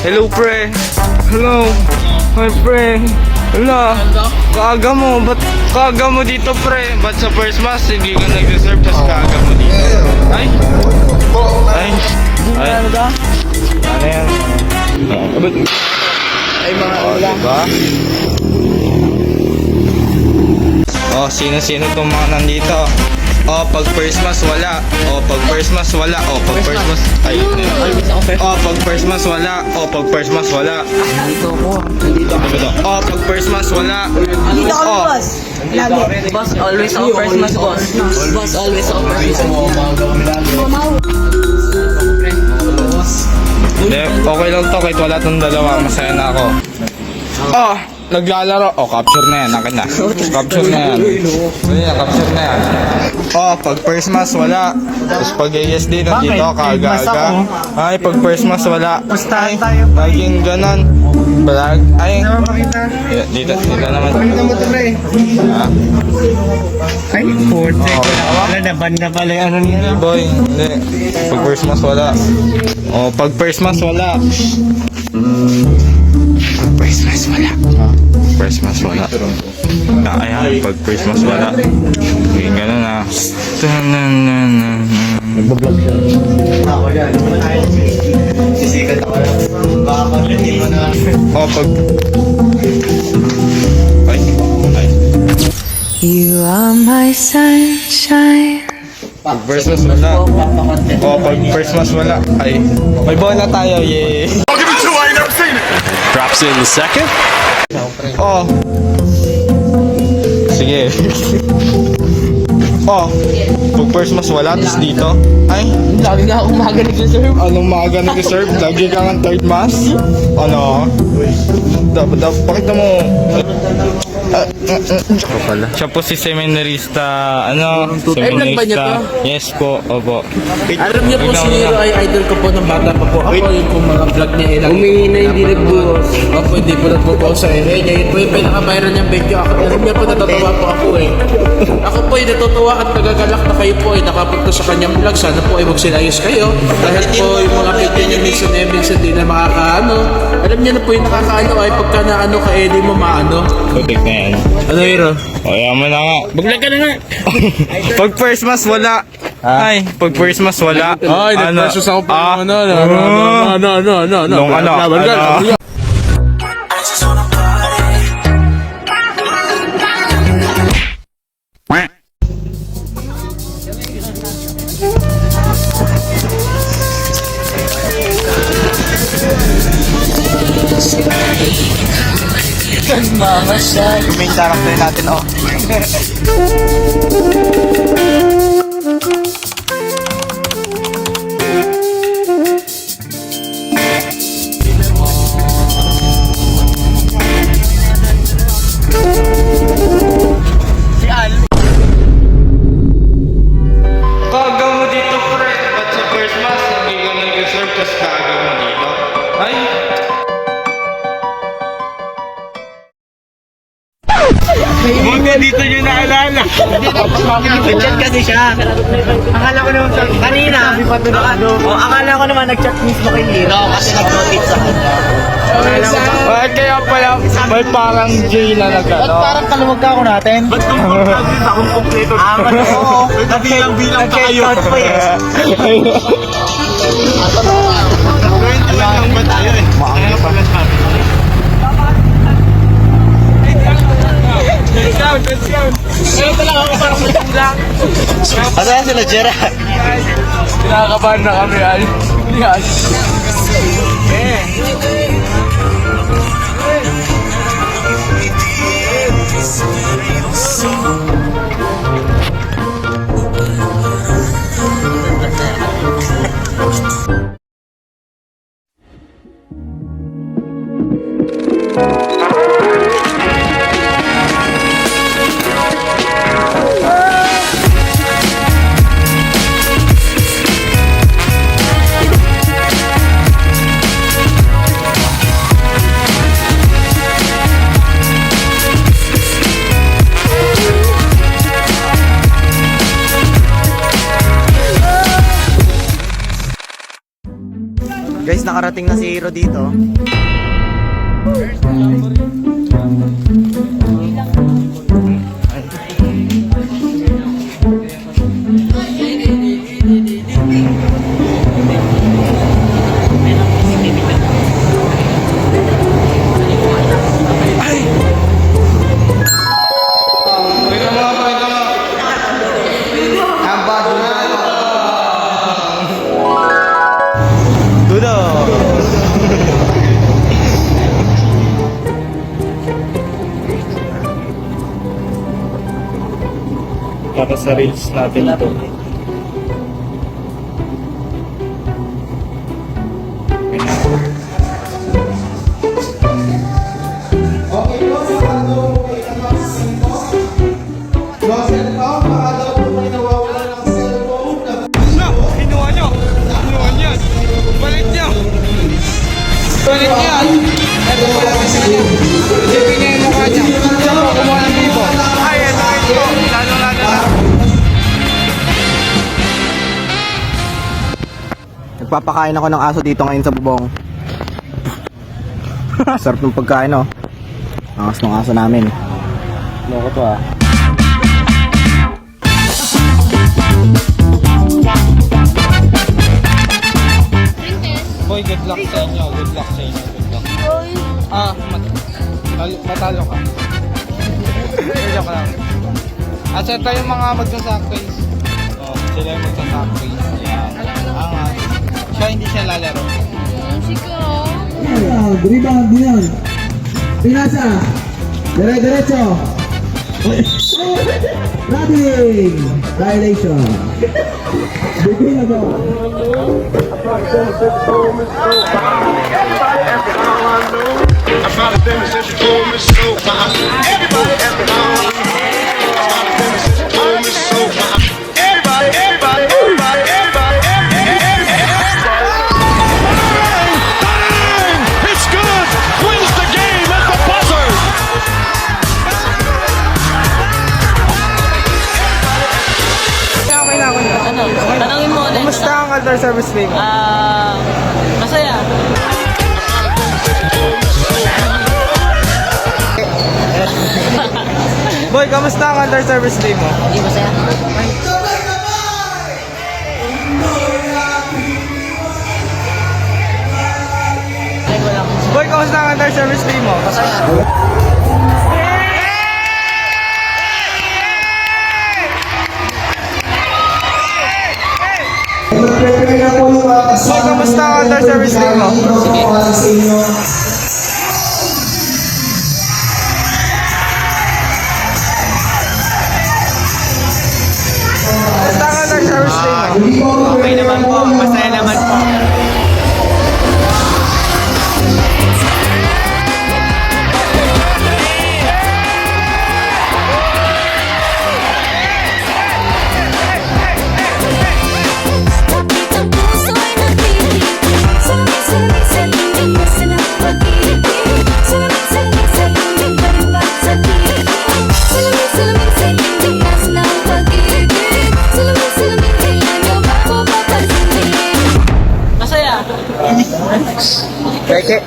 Hello, pre. Hello. Hi, pre. Hala. Kaaga mo. Ba't kaaga mo dito, pre? Ba't sa first mass hindi ka nag-reserve tapos kaaga mo dito? Ay. Ay. Ay. Ano yan? Ay, mga diba? Oh, sino-sino itong mga nandito? Oh, pag first mass wala. Oh, pag first mass wala. Oh, pag first mass ay. Oh, pag first mass wala. Oh, pag first mass wala. Dito ako. Dito ako. Oh, pag first mass wala. Dito kami, Oh. boss. Lagi. Boss, always ako first mas, boss. Boss, always ako first mas. Hindi, okay lang to kahit wala tong dalawa. Masaya na ako. Oh, naglalaro. Oh, capture na yan. Akin na. Capture na yan. Ayan, capture na yan. Oh, pag first mass wala. Tapos pag ASD nandito, kaaga-aga. Ay, pag first mass wala. Ay, laging ganon. Balag. Ay, dito naman. Ha? Ay, forte. Wala, naban na pala yung ano niya. Boy, hindi. Pag first mass wala. Oh, pag first mass wala. First mass wala. First mass wala. Ayan, pag first mass wala. Okay, gano'n na. Nagbablog siya. Ako yan. Sisikat ako lang. Baka pag-hindi mo na. Oh, pag... Ay. You are my sunshine. Pag first mass wala. Oh, pag first mass wala. Ay. May bola tayo, yay. Drops in the second. Oh. Sige. Oh. Pag first mas wala, tapos dito. Ay. Lagi nga akong umaga nag-reserve. Anong maaga nag-serve? Lagi ka ng third mass? Ano? Dapat, pakita mo. Siya po si seminarista, vlog ba niya seminarista. Yes po, opo. Alam niyo po si Hero ay idol ko po ng bata pa po. Ako yung kung mga vlog niya ilang. Humingi na hindi nagbuhos. Ako hindi po nagbuhos sa niya. Yun po yung pinaka-viral niyang video. Alam niyo po natatawa po ako eh. Ako po ay natutuwa at nagagalak na kayo po ay nakapunta sa kanyang vlog. Sana po ay magsilayos kayo. Dahil po yung mga video niya minsan di na makakaano. Alam niyo na po yung nakakaano ay pagka naano ka eh di mo maano. Putik na yan. Ano Hero? O, yan mo na nga. Baglag ka na nga. Pag first mass wala. Ay, pag first mass wala. Ay, nag-versus ako pa. No. Nung ano. Yung main character natin, oh. Kaaga mo dito, pre. Ba't sa first mass hindi ka nag-reserve tapos kaaga mo dito? Ay. Buti dito nyo naalala. Nag-chat kasi siya. Akala ko naman kanina. Akala ko naman nag-chat mismo kay Hero kasi nag-notice sa kanya. Bakit kaya pala may parang J na nag-ano? Ba't parang kalumag ka ako natin? Ba't akong kompleto? Ba't oo? Bilang pa kayo. Po eh. 21 lang ba tayo eh? Kaya pala sabi. Kaya pala ako parang nagkulang. Asaya sila, Jera? Kinakabahan na kami, ay. Yan. darating na si Hero dito. Pakita mo nga, pakita mo. Ang bago na. Dudo. Para sa reels natin ito. Kinuha nyo! Kinuha nyo! Balik nyo! Balik nyo! Ito pala kasi nyo. Isipin niya yung mukha niya. Ito, kumuha ng bibo. Ay, ito. Lalo na. Nagpapakain ako ng aso dito ngayon sa bubong. Sarap ng pagkain, oh. Angas ng aso namin. Loko to, ah. Boy, good luck sa inyo. Good luck sa inyo. Good luck. Matalo ka. Joke lang. At ito yung mga magsasacrifice. Oh, sila yung magsasacrifice. Yan. Angas. Siya hindi siya lalaro. Rebound din. Pinasa. Dire-diretso. Running. Violation. Bigay na ba? It's good! Wins the game at the buzzer! Okay na ako na. Ano? Tanongin mo ulit. Kumusta ang altar service fee mo? Masaya. Boy, kamusta ang altar service fee mo? Hindi masaya. Boy, kamusta ang altar service fee mo? Boy, kamusta ang altar service fee mo? Kamusta ang altar service fee mo? Okay naman po. Masaya naman po. Ang puso'y nagtitig Salamin sa limig Kasi napag-ibig Salamin sa limig Pa rin ba sa titig Salamin sa limig Kasi napag-ibig Salamin kailan nyo ba ko papansinin Masaya. Peke.